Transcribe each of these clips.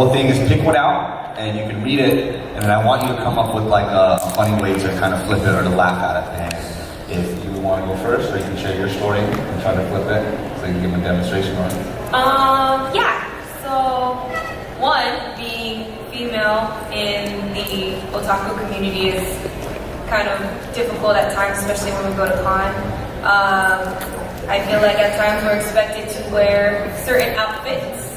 whole thing is pick one out, and you can read it, and then I want you to come up with like a funny way to kind of flip it or to laugh at it. And if you want to go first, or you can share your story and try to flip it, so you can give them a demonstration on it. Yeah. So, one, being female in the otaku community is kind of difficult at times, especially when we go to con. I feel like at times we're expected to wear certain outfits,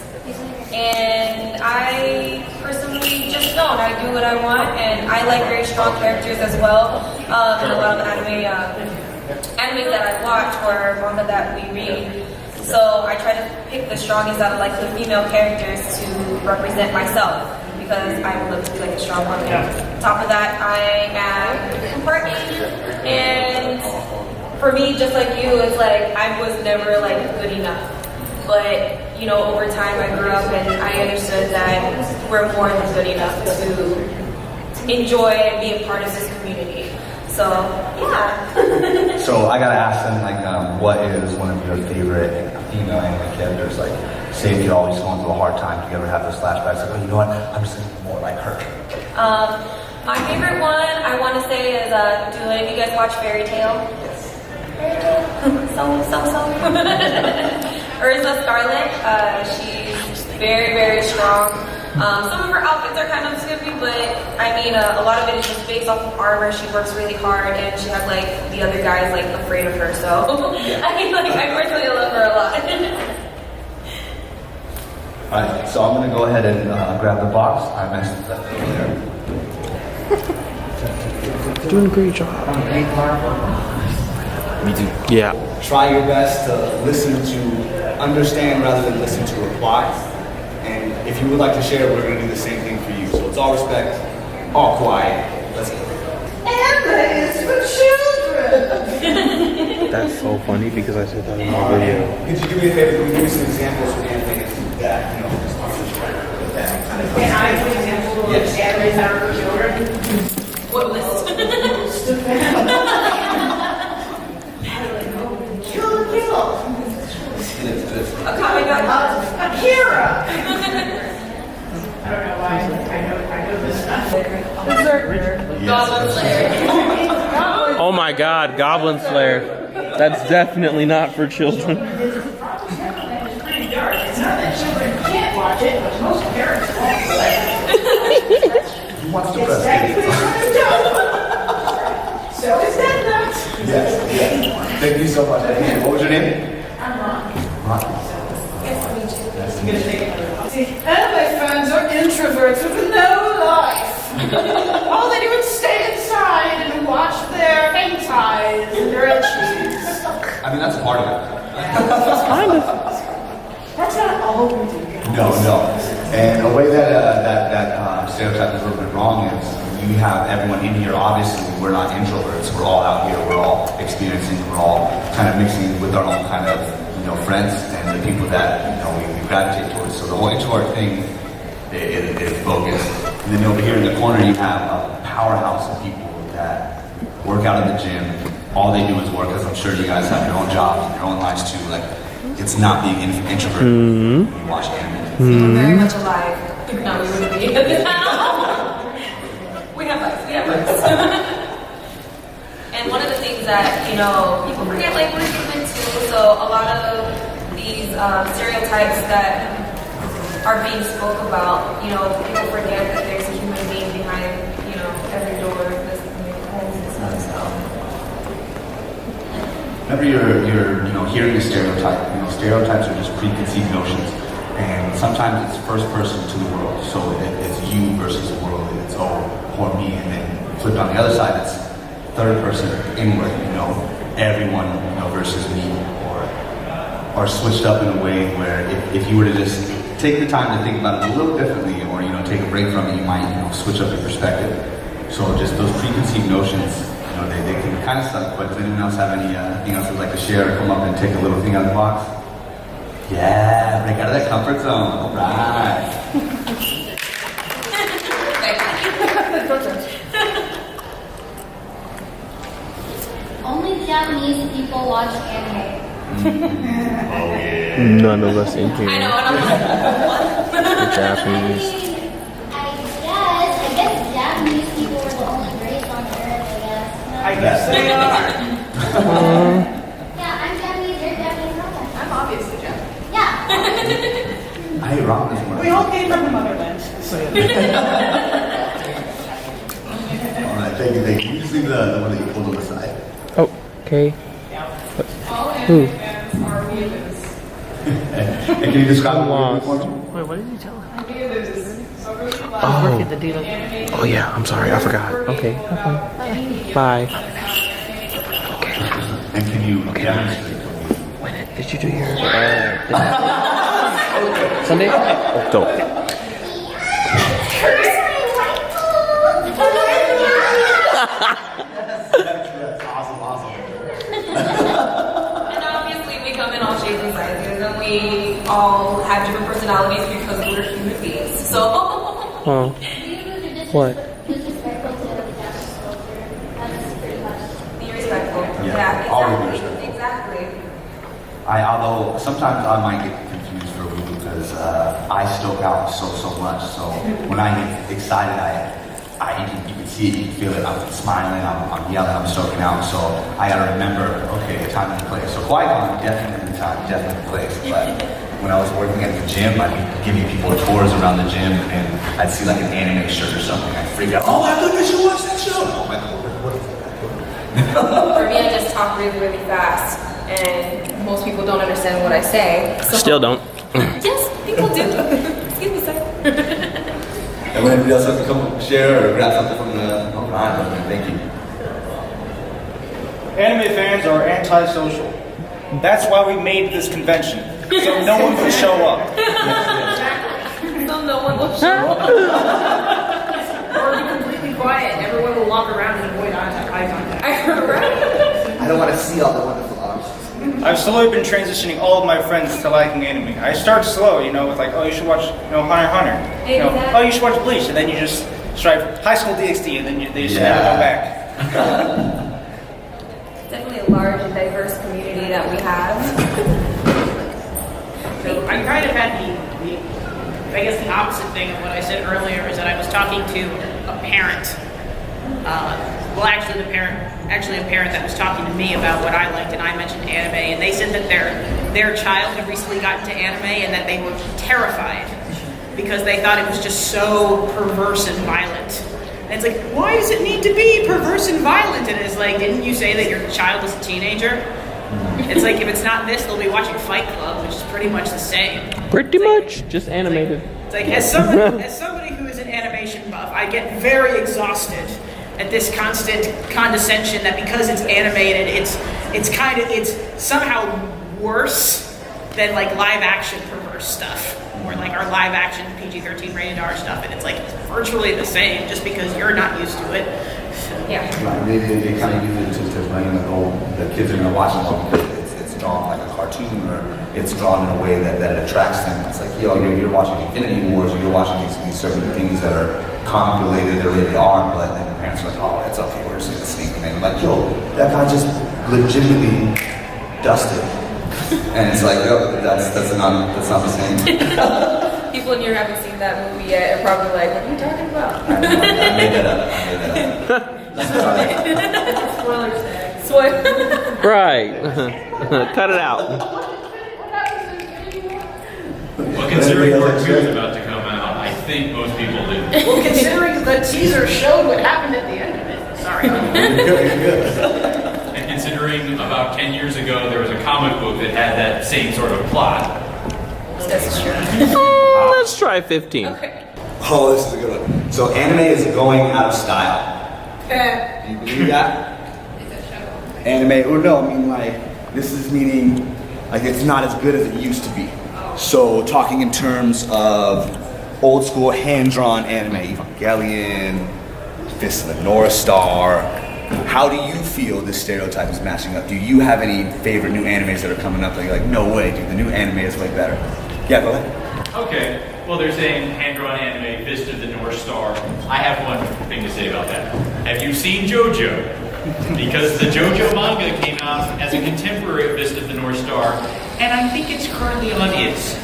and I personally just don't. I do what I want, and I like very strong characters as well. In a lot of the anime that I watch or manga that we read. So I try to pick the strongest out of like the female characters to represent myself, because I would love to be like a strong woman. On top of that, I am part Asian, and for me, just like you, it's like I was never like good enough. But you know, over time, I grew up and I understood that we're more than good enough to enjoy and be a part of this community. So yeah. So I gotta ask them, like, what is one of your favorite female anime characters? Like, say if you're always going through a hard time, do you ever have those flashbacks? Like, oh, you know what? I'm just thinking more like her. My favorite one I want to say is, do any of you guys watch Fairy Tail? Yes. Fairy Tail? so. Urza Scarlet, she's very, very strong. Some of her outfits are kind of skimpy, but I mean, a lot of it is just based off of armor. She works really hard, and she has like the other guys like afraid of her. So I mean, like I personally love her a lot. Alright, so I'm gonna go ahead and grab the box. I mentioned that earlier. Doing a great job. Me too. Yeah. Try your best to listen to understand rather than listen to reply. And if you would like to share, we're going to do the same thing for you. So it's all respect, all quiet. Let's go. Anime is for children. That's so funny because I said that in my video. Could you do me a favor? Can you give me some examples of anime that, you know, just that kind of Can I give an example of Yes. animes that are for children? What list? Kill. A comic book. Akira. I don't know why. I know this stuff. Goblin Slayer. Oh my God, Goblin Slayer. That's definitely not for children. It's pretty dark. It's not that children can't watch it, but most parents won't play it. Who wants to It's press technically it? so is that nuts? Yes. Thank you so much. What was your name? I'm wrong. Ron. See, anime fans are introverts with no life. All they do is stay inside and watch their hentais and their ecchis. I mean, that's part of it. Kind of. That's not all we do. No. And a way that stereotype is a little bit wrong is you have everyone in here. Obviously, we're not introverts. We're all out here. We're all experiencing. We're all kind of mixing with our own kind of, you know, friends and the people that, you know, we gravitate towards. So the whole introvert thing is focused. And then over here in the corner, you have a powerhouse of people that work out in the gym. All they do is work, because I'm sure you guys have your own jobs and your own lives too. Like, it's not being introvert when you watch anime. We're very much alive. No, we wouldn't be. We have lives. And one of the things that, you know, people forget, like, we're human too. So a lot of these stereotypes that are being spoke about, you know, people forget that there's a human being behind, you know, every door of this homes and stuff. So. Whenever you're you know, hearing a stereotype, you know, stereotypes are just preconceived notions, and sometimes it's first person to the world. So it's you versus the world. It's or me, and then flipped on the other side, it's third person inward. You know, everyone, you know, versus me, or switched up in a way where if you were to just take the time to think about it a little differently, or, you know, take a break from it, you might, you know, switch up your perspective. So just those preconceived notions, you know, they can kind of suck. But does anyone else have anything else they'd like to share, or come up and take a little thing out of the box? Yeah, break out of that comfort zone. All right. Only Japanese people watch anime. None of us in here. I know, and I'm like, The Japanese. I guess Japanese people were the only race on earth, I guess they are. Yeah, I'm Japanese, you're Japanese, okay. I'm obviously Japanese. Yeah. I hate ramen as We all came from the motherland. So. Alright, thank you. You just leave the one that you pulled on the side. Oh, okay. all Who? anime fans are weeaboos. And can you describe I'm what lost. you're doing? Wait, what did you tell him? Weeaboos are really loud. I work at the dealer. Oh yeah, I'm sorry, I forgot. Okay. Bye. And can you demonstrate? When did you do your Sunday? Oh, dope. That's awesome. And obviously we come in all shapes and sizes, and we all have different personalities because we're human beings. So, Oh, what? Disrespectful to the Japanese culture. That's pretty much. be respectful. Yeah, always be exactly. respectful. Exactly. Although sometimes I might get confused for Ruby because I stoke out so much. So when I get excited, you can see it, you can feel it. I'm smiling, I'm yelling, I'm stoking out. So I gotta remember, okay, time and place. So Kawaii Kon definitely the time, definitely the place. But when I was working at the gym, I'd be giving people tours around the gym, and I'd see like an anime shirt or something. I'd freak out. Oh my goodness, you watched that show? Oh my god, what is that? For me, I just talk really fast, and most people don't understand what I say. So, Still don't. Yes, people do. Excuse me, sir. And when anybody else has to come share or grab something from the line, thank you. Anime fans are antisocial. That's why we made this convention. So no one can show up. So no one will show up. Or be completely quiet. Everyone will walk around and avoid eye contact. Right? I don't want to see all the wonderful arms. I've slowly been transitioning all of my friends to liking anime. I start slow, with like, oh, you should watch, Hunter x Hunter. Exactly. Oh, you should watch Bleach, and then you just strive High School DxD, and then they just never go back. Definitely a large and diverse community that we have. So I kind of had I guess the opposite thing of what I said earlier is that I was talking to a parent. Actually a parent that was talking to me about what I liked, and I mentioned anime, and they said that their child had recently gotten to anime and that they were terrified because they thought it was just so perverse and violent. And it's like, why does it need to be perverse and violent? And it's like, didn't you say that your child is a teenager? It's like, if it's not this, they'll be watching Fight Club, which is pretty much the same. Pretty much, just animated. It's like, as somebody who is an animation buff, I get very exhausted at this constant condescension that because it's animated, it's somehow worse than like live action perverse stuff, or like our live action PG-13 rated R stuff, and it's like virtually the same just because you're not used to it. Yeah. Right, they kind of use it to blame the kids are going to watch it because it's drawn like a cartoon or it's drawn in a way that attracts them. It's like, you're watching Infinity Wars or you're watching these certain things that are comic related, they're rated R, but then the parents are like, oh, it's okay, we're just going to sneak them in. I'm like, that guy just legitimately dusted. And it's like, that's not the same. People in here haven't seen that movie yet are probably like, what are you talking about? I made that up. Spoilers tag. Spoiler. Right. Cut it out. Well, considering part 2 is about to come out, I think most people do. Well, considering the teaser showed what happened at the end of it. Sorry. And considering about 10 years ago there was a comic book that had that same sort of plot. That's true. Let's try 15. Okay. Oh, this is a good one. So anime is going out of style. Do you believe that? Anime, or no, I mean like, this is meaning like it's not as good as it used to be. So talking in terms of old school hand-drawn anime, Evangelion, Fist of the North Star, how do you feel this stereotype is matching up? Do you have any favorite new animes that are coming up that you're like, no way, dude, the new anime is way better? Yeah, go ahead. Okay, well they're saying hand-drawn anime, Fist of the North Star. I have one thing to say about that. Have you seen JoJo? because the JoJo manga came out as a contemporary of Fist of the North Star, and I think it's currently on its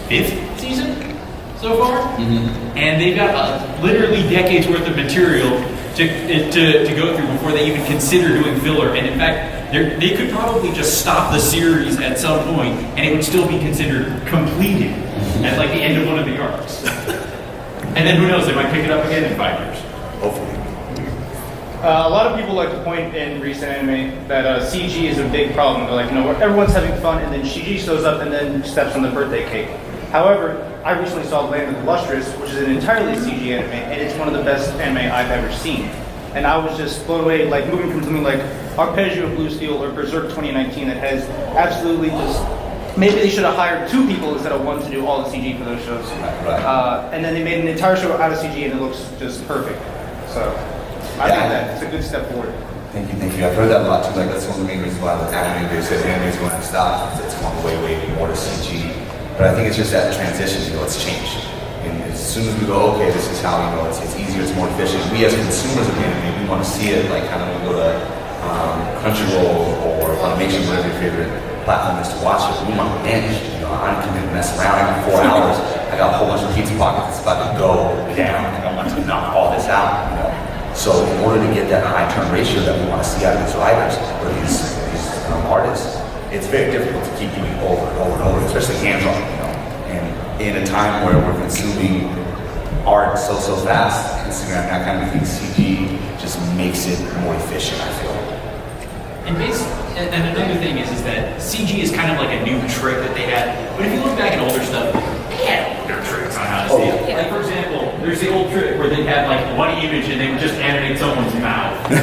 5th season so far, and they've got literally decades worth of material to go through before they even consider doing filler. And in fact, they could probably just stop the series at some point, and it would still be considered completed at like the end of one of the arcs. And then who knows? They might pick it up again in 5 years. Hopefully. A lot of people like to point in recent anime that CG is a big problem. They're like, everyone's having fun, and then CG shows up and then steps on the birthday cake. However, I recently saw Land of the Lustrous, which is an entirely CG anime, and it's one of the best anime I've ever seen. And I was just blown away, like moving from something like Arpeggio of Blue Steel or Berserk 2019 that has absolutely just... Maybe they should have hired 2 people instead of 1 to do all the CG for those shows. Right. And then they made an entire show out of CG and it looks just perfect. So I think that it's a good step forward. Thank you. I've heard that a lot too. Like that's one of the main reasons why the anime, they said anime is going to stop. It's going way more to CG. But I think it's just that transition. It's changed. And as soon as we go, okay, this is how it's easier, it's more efficient. We as consumers of anime, we want to see it like kind of when we go to Crunchyroll or Funimation, whatever your favorite platform is to watch it. We want to binge. I don't come in and mess around. I got 4 hours. I got a whole bunch of pizza pockets. It's about to go down. I want to knock all this out. So in order to get that high turn ratio that we want to see out of these writers or these artists, it's very difficult to keep doing over and over and over, especially hands-on. And in a time where we're consuming art so fast, Instagram, that kind of thing, CG just makes it more efficient, I feel. And another thing is that CG is kind of like a new trick that they had. But if you look back at older stuff, they had older tricks on how to see it. Like for example, there's the old trick where they'd have like one image and they would just animate someone's mouth. Or,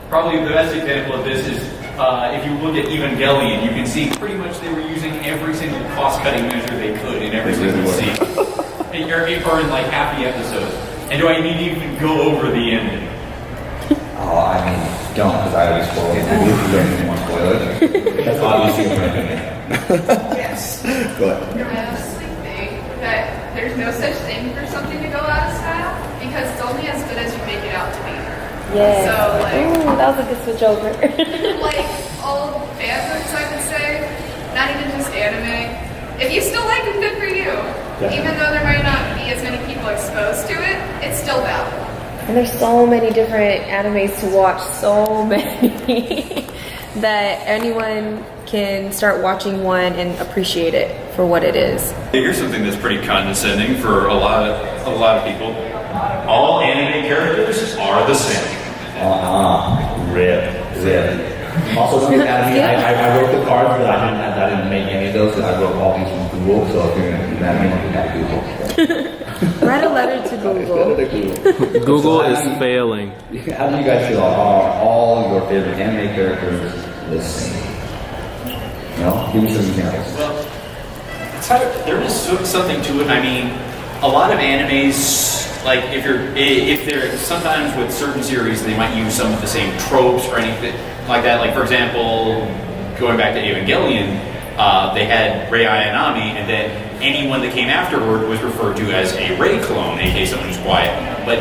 probably the best example of this is if you look at Evangelion, you can see pretty much they were using every single cost-cutting measure they could in every single scene. Or in like half the episode. And do I need to even go over the ending? Oh, I mean, don't, because I already spoiled it. If you don't even want to spoil it, that's obviously what I'm doing. Yes. Go ahead. I honestly think that there's no such thing for something to go out of style because it's only as good as you make it out to be. Yeah. So, like... Ooh, that was a good switch over. like, all fan books, I would say, not even just anime. If you still like them, good for you. Definitely. Even though there might not be as many people exposed to it, it's still valid. And there's so many different animes to watch, so many, that anyone can start watching one and appreciate it for what it is. Here's something that's pretty condescending for a lot of people. All anime characters are the same. Rip. Also, some anatomy, I wrote the cards, but I didn't make any of those because I wrote all these from Google. So if you're going to do that, you got to Google. Write a letter to Google. Google is failing. How do you guys feel? Are all your favorite anime characters the same? No? Give me some examples. Well, there is something to it. I mean, a lot of animes, like if they're sometimes with certain series, they might use some of the same tropes or anything like that. Like for example, going back to Evangelion, they had Rei Ayanami, and then anyone that came afterward was referred to as a Rei clone, aka someone who's quiet. But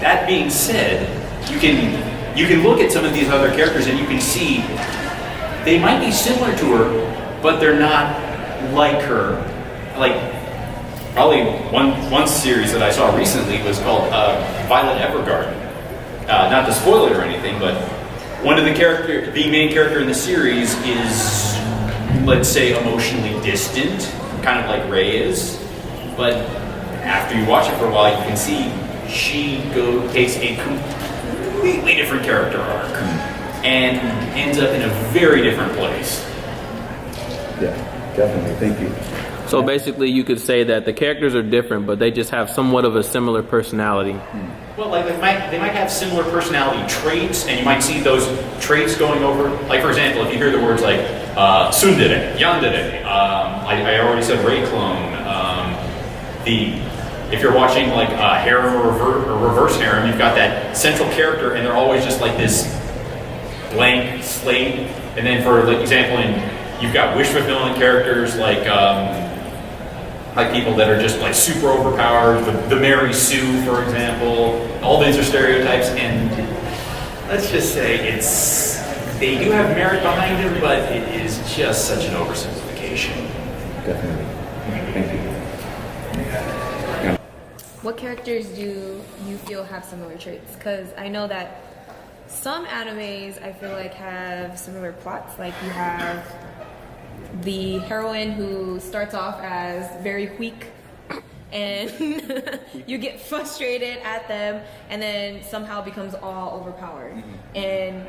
that being said, you can look at some of these other characters and you can see they might be similar to her, but they're not like her. Like probably one series that I saw recently was called Violet Evergarden. Not to spoil it or anything, but one of the main character in the series is, let's say, emotionally distant, kind of like Rei is. But after you watch it for a while, you can see she takes a completely different character arc and ends up in a very different place. Yeah, definitely. Thank you. So basically, you could say that the characters are different, but they just have somewhat of a similar personality. Well, like they might have similar personality traits, and you might see those traits going over. Like for example, if you hear the words like tsundere, yandere, I already said Rei clone. If you're watching like harem or reverse harem, you've got that central character, and they're always just like this blank slate. And then for example, you've got wish fulfillment characters like people that are just like super overpowered. The Mary Sue, for example. All these are stereotypes, and let's just say they do have merit behind them, but it is just such an oversimplification. Definitely. Thank you. What characters do you feel have similar traits? Because I know that some animes I feel like have similar plots. Like you have the heroine who starts off as very weak and you get frustrated at them and then somehow becomes all overpowered. And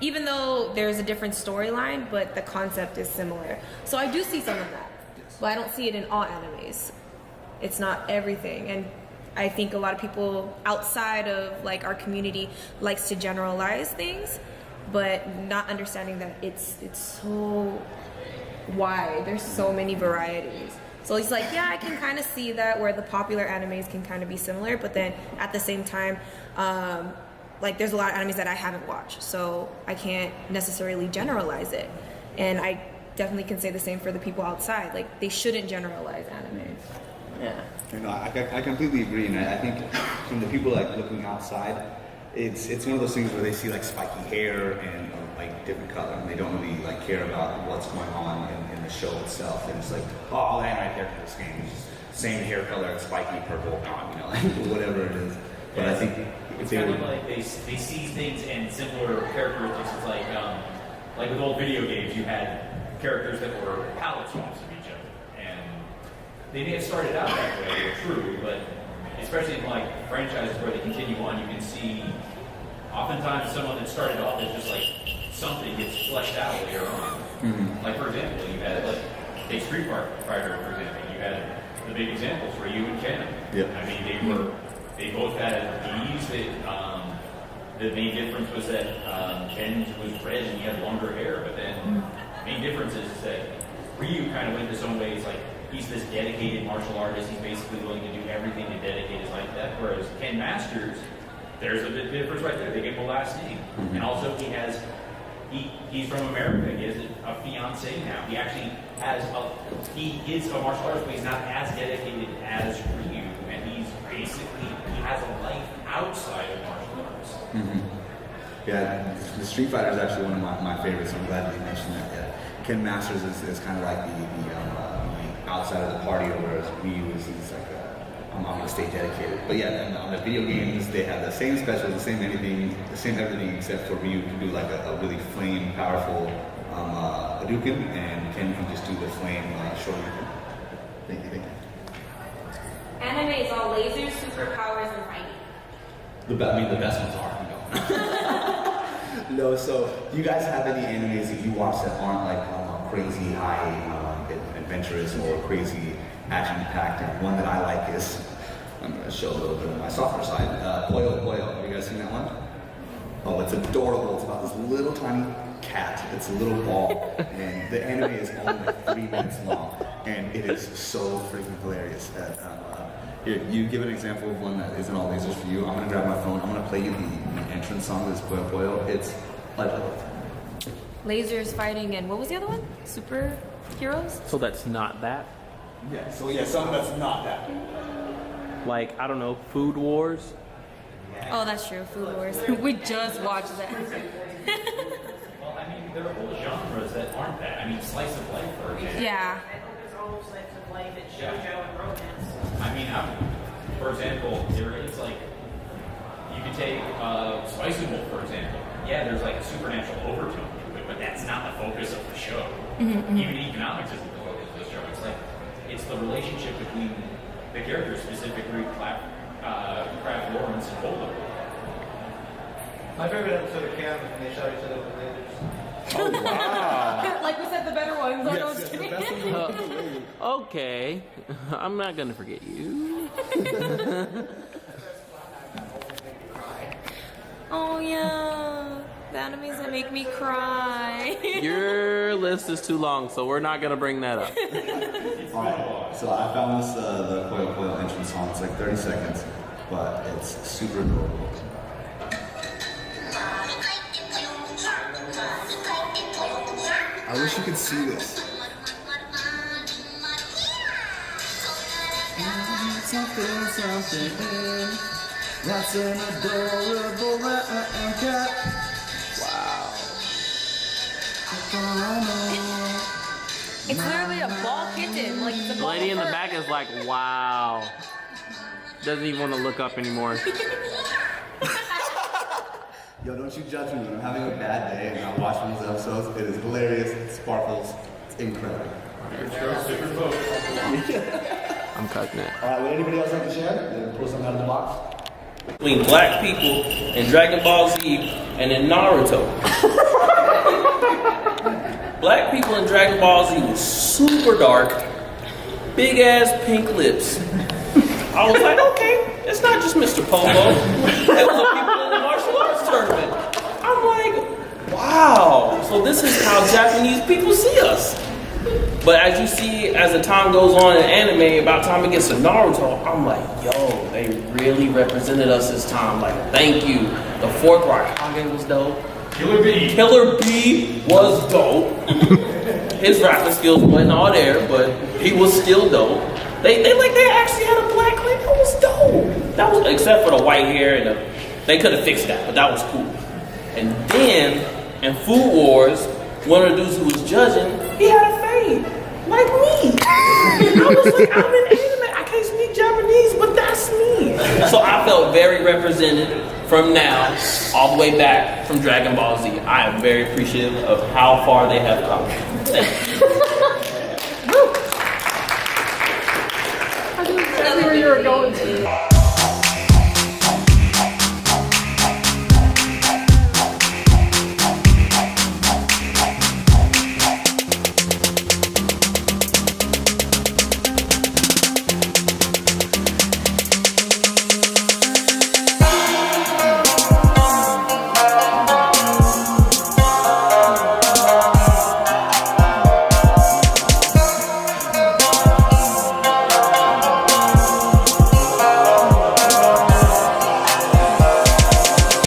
even though there's a different storyline, but the concept is similar. So I do see some of that, but I don't see it in all animes. It's not everything. And I think a lot of people outside of like our community likes to generalize things, but not understanding that it's so wide. There's so many varieties. So it's like, yeah, I can kind of see that where the popular animes can kind of be similar, but then at the same time, like there's a lot of animes that I haven't watched, so I can't necessarily generalize it. And I definitely can say the same for the people outside. Like they shouldn't generalize anime. Yeah. No, I completely agree, and I think from the people like looking outside, it's one of those things where they see like spiky hair and like different color, and they don't really like care about what's going on in the show itself. And it's like, oh, all the anime characters this game is just same hair color, spiky purple, like whatever it is. But I think it's kind of like they see things and similar characteristics. It's like with old video games, you had characters that were palette swaps of each other, and they may have started out that way, true, but especially in like franchises where they continue on, you can see oftentimes someone that started off as just like something gets fleshed out later on. Like for example, you had like take Street Fighter, for example, you had the big examples Ryu and Ken. Yep. I mean, they both had D's. The main difference was that Ken was red and he had longer hair, but then the main difference is that Ryu kind of went his own ways. Like he's this dedicated martial artist. He's basically willing to do everything to dedicate his life to that. Whereas Ken Masters, there's a bit difference right there. They give him a last name, and also he's from America. He has a fiance now. He actually he is a martial artist, but he's not as dedicated as Ryu, and he has a life outside of martial arts. Yeah, the Street Fighter is actually one of my favorites. I'm glad that you mentioned that. Yeah. Ken Masters is kind of like the outside of the party, whereas Ryu is like I'm gonna stay dedicated. But yeah, on the video games, they have the same specials, the same everything, except for Ryu can do like a really flame powerful Hadouken, and Ken can just do the flame Shoryuken. Thank you. Anime is all lasers, superpowers, and fighting. The best ones are. No, so do you guys have any animes that you watch that aren't like crazy high adventurous or crazy action-packed? And one that I like is, I'm going to show a little bit of my softer side, Puyo Puyo. Have you guys seen that one? Oh, it's adorable. It's about this little tiny cat. It's a little ball, and the anime is only like 3 minutes long, and it is so freaking hilarious. Here, you give an example of one that isn't all lasers for you. I'm going to grab my phone. I'm going to play you the entrance song of this Puyo Puyo. It's like Lasers, fighting, and what was the other one? Superheroes? So that's not that? yeah. So yeah, something that's not that. Like, I don't know, Food Wars? Oh, that's true. Food Wars. We just watched that. Well, I mean, there are whole genres that aren't that. I mean, slice of life, for example. Yeah. There's almost like the life that shoujo and romance. I mean, for example, it's like you could take Spicy Wolf, for example. Yeah, there's like a supernatural overtone to it, but that's not the focus of the show. Even economics isn't the focus of the show. It's like it's the relationship between the characters, specifically Kraft Lawrence and Boulder. My favorite episode of Cam is when they shot each other with lasers. Oh, wow. Like we said, the better ones. I was kidding. Okay. I'm not going to forget you. Oh, yeah. The animes that make me cry. Your list is too long, so we're not going to bring that up. Alright, so I found this, the Puyo Puyo entrance song. It's like 30 seconds, but it's super adorable. I wish you could see this. Something, that's an adorable cat. like it's a The ball lady in the of fur. back is like, wow. Doesn't even want to look up anymore. Yo, don't you judge me when I'm having a bad day and I'm watching these episodes. It is hilarious, it sparkles, it's incredible. I'm cutting it. Alright, would anybody else like to share? Then pull something out of the box. Between black people in Dragon Ball Z and in Naruto. Black people in Dragon Ball Z was super dark, big ass pink lips. I was like, okay, it's not just Mr. Polo. It was the people in the martial arts tournament. I'm like, wow. So this is how Japanese people see us. But as you see, as the time goes on in anime, about time it gets to Naruto, I'm like, yo, they really represented us this time. Like, thank you. The fourth Raikage was dope. Killer B was dope. His rapping skills wasn't all there, but he was still dope. They actually had a black clip. That was dope. That was, except for the white hair and they could have fixed that, but that was cool. And then in Food Wars, one of the dudes who was judging, he had a fade like me. I was like, I'm in anime. I can't speak Japanese, but that's me. So I felt very represented from now all the way back from Dragon Ball Z. I am very appreciative of how far they have come. Exactly where you were going to.